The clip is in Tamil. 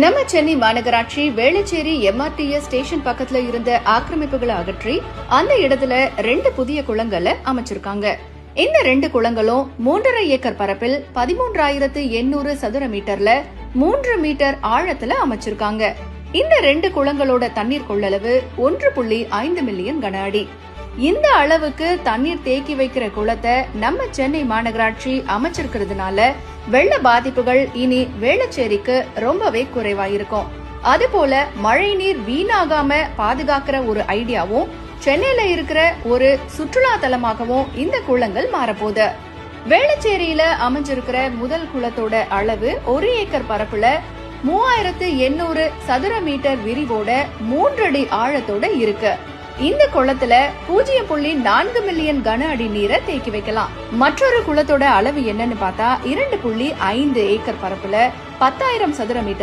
நம்ம சென்னை மாநகராட்சி வேளச்சேரி MRTS ஸ்டேஷன் பக்கத்துல இருந்த ஆக்கிரமிப்புகளை அகற்றி அந்த இடத்துல 2 புதிய குளங்களை அமைச்சிருக்காங்க. இந்த 2 குளங்களும் 3.5 ஏக்கர் பரப்பில் 13,800 சதுர மீட்டர்ல 3 மீட்டர் ஆழத்துல அமைச்சிருக்காங்க. இந்த 2 குளங்களோட தண்ணீர் கொள்ளளவு 1.5 மில்லியன் கன அடி. இந்த அளவுக்கு தண்ணீர் தேக்கி வைக்கிற குளத்தை நம்ம சென்னை மாநகராட்சி அமைச்சிருக்கிறதுனால வெள்ள பாதிப்புகள் இனி வேளச்சேரிக்கு ரொம்பவே குறைவாயிருக்கும். அதுபோல மழை நீர் வீணாகாம பாதுகாக்கிற ஒரு ஐடியாவும் சென்னையில இருக்கிற ஒரு சுற்றுலா தலமாகவும் இந்த குளங்கள் மாறப்போகுது. வேளச்சேரியில அமைஞ்சிருக்கிற முதல் குளத்தோட அளவு 1 ஏக்கர் பரப்புல 3,800 சதுர மீட்டர் விரிவோட 3 அடி ஆழத்தோட இருக்கு. இந்த குளத்துல 0.4 மில்லியன் கன அடி நீரை தேக்கி வைக்கலாம். மற்றொரு குளத்தோட அளவு என்னன்னு பார்த்தா 2.5 ஏக்கர் பரப்புல 10,000 சதுர மீட்டர்